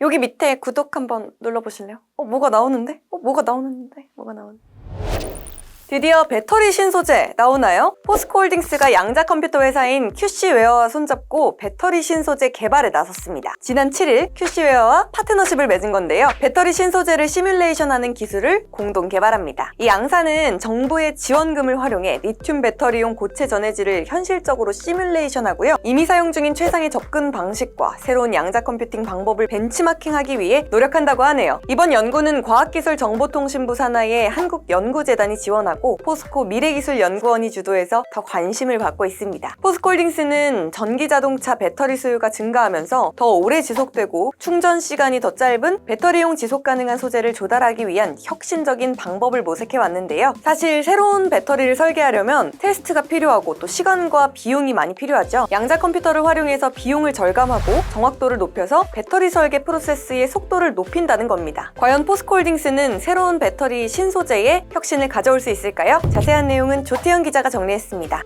여기 밑에 구독 한번 눌러보실래요? 뭐가 나오는데? 뭐가 나오는데? 드디어 배터리 신소재 나오나요? 포스코홀딩스가 양자 컴퓨터 회사인 QC웨어와 손잡고 배터리 신소재 개발에 나섰습니다. 지난 7일 QC웨어와 파트너십을 맺은 건데요. 배터리 신소재를 시뮬레이션하는 기술을 공동 개발합니다. 이 양사는 정부의 지원금을 활용해 리튬 배터리용 고체 전해질을 현실적으로 시뮬레이션하고요. 이미 사용 중인 최상의 접근 방식과 새로운 양자 컴퓨팅 방법을 벤치마킹하기 위해 노력한다고 하네요. 이번 연구는 과학기술정보통신부 산하의 한국연구재단이 지원하고 포스코 미래기술연구원이 주도해서 더 관심을 받고 있습니다. 포스코홀딩스는 전기자동차 배터리 수요가 증가하면서 더 오래 지속되고 충전 시간이 더 짧은 배터리용 지속 가능한 소재를 조달하기 위한 혁신적인 방법을 모색해 왔는데요. 사실 새로운 배터리를 설계하려면 테스트가 필요하고 또 시간과 비용이 많이 필요하죠. 양자 컴퓨터를 활용해서 비용을 절감하고 정확도를 높여서 배터리 설계 프로세스의 속도를 높인다는 겁니다. 과연 포스코홀딩스는 새로운 배터리 신소재에 혁신을 가져올 수 있을까요? 자세한 내용은 조태현 기자가 정리했습니다.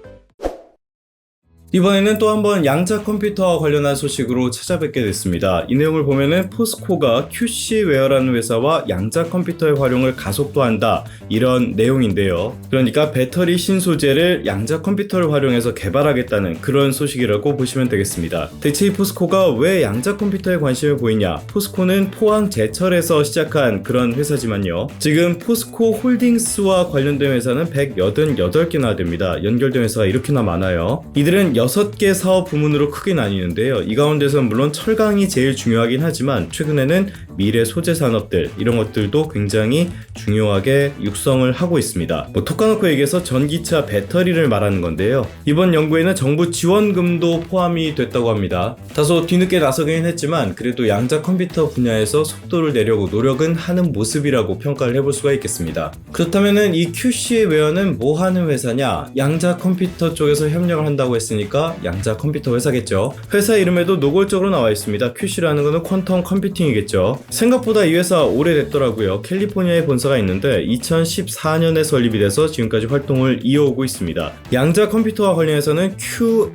이번에는 또 한번 양자 컴퓨터와 관련한 소식으로 찾아뵙게 됐습니다. 이 내용을 보면은 포스코가 QC웨어라는 회사와 양자 컴퓨터의 활용을 가속도한다, 이런 내용인데요. 그러니까 배터리 신소재를 양자 컴퓨터를 활용해서 개발하겠다는 그런 소식이라고 보시면 되겠습니다. 대체 이 포스코가 왜 양자 컴퓨터에 관심을 보이냐? 포스코는 포항 제철에서 시작한 그런 회사지만요. 지금 포스코 홀딩스와 관련된 회사는 188개나 됩니다. 연결된 회사가 이렇게나 많아요. 이들은 6개 사업 부문으로 크게 나뉘는데요. 이 가운데서는 물론 철강이 제일 중요하긴 하지만 최근에는 미래 소재 산업들, 이런 것들도 굉장히 중요하게 육성을 하고 있습니다. 톡 까놓고 얘기해서 전기차 배터리를 말하는 건데요. 이번 연구에는 정부 지원금도 포함이 됐다고 합니다. 다소 뒤늦게 나서긴 했지만 그래도 양자 컴퓨터 분야에서 속도를 내려고 노력은 하는 모습이라고 평가를 해볼 수가 있겠습니다. 그렇다면은 이 QC웨어는 뭐 하는 회사냐? 양자 컴퓨터 쪽에서 협력을 한다고 했으니까 양자 컴퓨터 회사겠죠. 회사 이름에도 노골적으로 나와 있습니다. QC라는 거는 퀀텀 컴퓨팅이겠죠. 생각보다 이 회사 오래됐더라고요. 캘리포니아에 본사가 있는데 2014년에 설립이 돼서 지금까지 활동을 이어오고 있습니다. 양자 컴퓨터와 관련해서는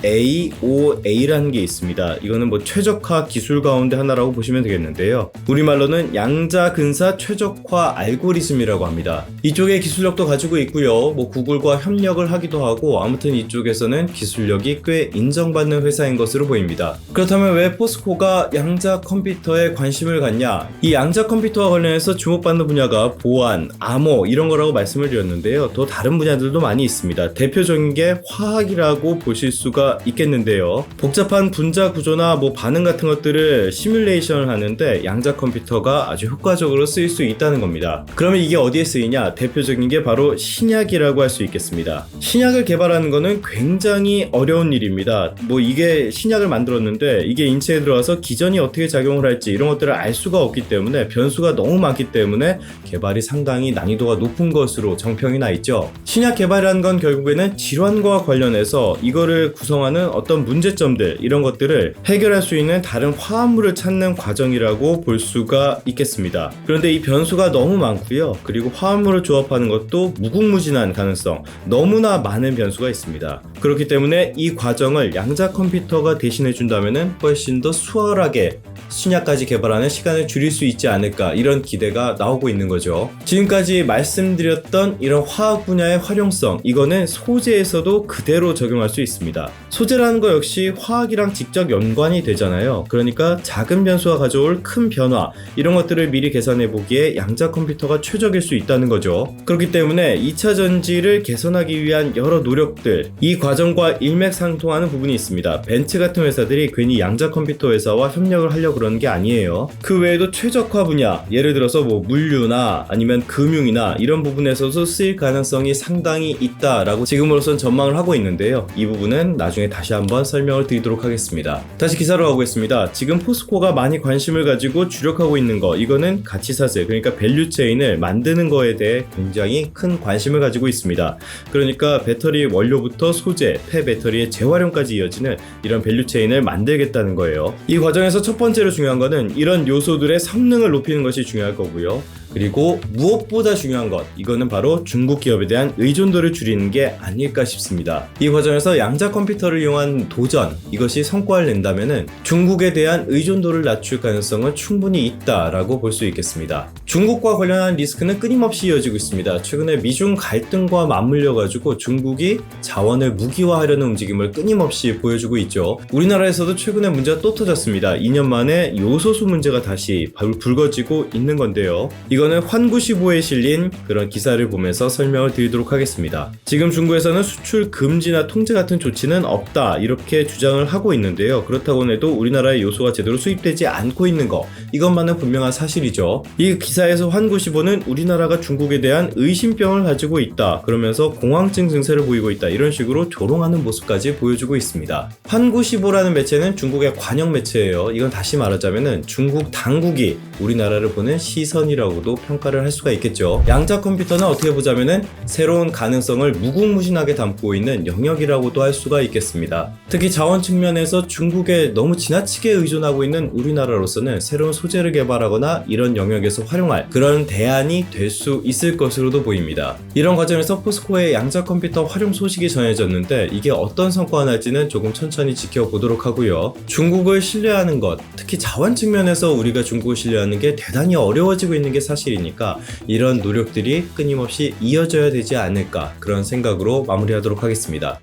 QAOA라는 게 있습니다. 이거는 뭐 최적화 기술 가운데 하나라고 보시면 되겠는데요. 우리말로는 양자 근사 최적화 알고리즘이라고 합니다. 이쪽의 기술력도 가지고 있고요. 뭐 구글과 협력을 하기도 하고, 아무튼 이쪽에서는 기술력이 꽤 인정받는 회사인 것으로 보입니다. 그렇다면 왜 포스코가 양자 컴퓨터에 관심을 갖냐? 이 양자 컴퓨터와 관련해서 주목받는 분야가 보안, 암호 이런 거라고 말씀을 드렸는데요. 또 다른 분야들도 많이 있습니다. 대표적인 게 화학이라고 보실 수가 있겠는데요. 복잡한 분자 구조나 뭐 반응 같은 것들을 시뮬레이션을 하는데 양자 컴퓨터가 아주 효과적으로 쓰일 수 있다는 겁니다. 그러면 이게 어디에 쓰이냐? 대표적인 게 바로 신약이라고 할 수 있겠습니다. 신약을 개발하는 거는 굉장히 어려운 일입니다. 뭐 이게 신약을 만들었는데 이게 인체에 들어와서 기전이 어떻게 작용을 할지 이런 것들을 알 수가 없기 때문에, 변수가 너무 많기 때문에 개발이 상당히 난이도가 높은 것으로 정평이 나 있죠. 신약 개발이라는 건 결국에는 질환과 관련해서 이거를 구성하는 어떤 문제점들, 이런 것들을 해결할 수 있는 다른 화합물을 찾는 과정이라고 볼 수가 있겠습니다. 그런데 이 변수가 너무 많고요. 그리고 화합물을 조합하는 것도 무궁무진한 가능성, 너무나 많은 변수가 있습니다. 그렇기 때문에 이 과정을 양자 컴퓨터가 대신해 준다면 훨씬 더 수월하게 신약까지 개발하는 시간을 줄일 수 있지 않을까, 이런 기대가 나오고 있는 거죠. 지금까지 말씀드렸던 이런 화학 분야의 활용성, 이거는 소재에서도 그대로 적용할 수 있습니다. 소재라는 거 역시 화학이랑 직접 연관이 되잖아요. 그러니까 작은 변수가 가져올 큰 변화, 이런 것들을 미리 계산해 보기에 양자 컴퓨터가 최적일 수 있다는 거죠. 그렇기 때문에 2차 전지를 개선하기 위한 여러 노력들, 이 과정과 일맥상통하는 부분이 있습니다. 벤츠 같은 회사들이 괜히 양자 컴퓨터 회사와 협력을 하려고 그러는 게 아니에요. 그 외에도 최적화 분야, 예를 들어서 뭐 물류나 아니면 금융이나 이런 부분에서도 쓰일 가능성이 상당히 있다라고 지금으로선 전망을 하고 있는데요. 이 부분은 나중에 다시 한번 설명을 드리도록 하겠습니다. 다시 기사로 가보겠습니다. 지금 포스코가 많이 관심을 가지고 주력하고 있는 거, 이거는 가치사슬, 그러니까 밸류체인을 만드는 거에 대해 굉장히 큰 관심을 가지고 있습니다. 그러니까 배터리 원료부터 소재, 폐배터리의 재활용까지 이어지는 이런 밸류체인을 만들겠다는 거예요. 이 과정에서 첫 번째로 중요한 거는 이런 요소들의 성능을 높이는 것이 중요할 거고요. 그리고 무엇보다 중요한 것, 이거는 바로 중국 기업에 대한 의존도를 줄이는 게 아닐까 싶습니다. 이 과정에서 양자 컴퓨터를 이용한 도전, 이것이 성과를 낸다면은 중국에 대한 의존도를 낮출 가능성은 충분히 있다라고 볼 수 있겠습니다. 중국과 관련한 리스크는 끊임없이 이어지고 있습니다. 최근에 미중 갈등과 맞물려 가지고 중국이 자원을 무기화하려는 움직임을 끊임없이 보여주고 있죠. 우리나라에서도 최근에 문제가 또 터졌습니다. 2년 만에 요소수 문제가 다시 불거지고 있는 건데요. 이거는 환구시보에 실린 그런 기사를 보면서 설명을 드리도록 하겠습니다. 지금 중국에서는 수출 금지나 통제 같은 조치는 없다, 이렇게 주장을 하고 있는데요. 그렇다고 해도 우리나라에 요소가 제대로 수입되지 않고 있는 거, 이것만은 분명한 사실이죠. 이 기사에서 환구시보는 우리나라가 중국에 대한 의심병을 가지고 있다, 그러면서 공황증 증세를 보이고 있다, 이런 식으로 조롱하는 모습까지 보여주고 있습니다. 환구시보라는 매체는 중국의 관영 매체예요. 이건 다시 말하자면은 중국 당국이 우리나라를 보는 시선이라고도 평가를 할 수가 있겠죠. 양자 컴퓨터는 어떻게 보자면은 새로운 가능성을 무궁무진하게 담고 있는 영역이라고도 할 수가 있겠습니다. 특히 자원 측면에서 중국에 너무 지나치게 의존하고 있는 우리나라로서는 새로운 소재를 개발하거나 이런 영역에서 활용할 그런 대안이 될 수 있을 것으로도 보입니다. 이런 과정에서 포스코의 양자 컴퓨터 활용 소식이 전해졌는데 이게 어떤 성과가 날지는 조금 천천히 지켜보도록 하고요. 중국을 신뢰하는 것, 특히 자원 측면에서 우리가 중국을 신뢰하는 게 대단히 어려워지고 있는 게 사실이니까 이런 노력들이 끊임없이 이어져야 되지 않을까, 그런 생각으로 마무리하도록 하겠습니다.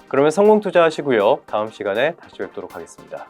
그러면 성공 투자하시고요. 다음 시간에 다시 뵙도록 하겠습니다.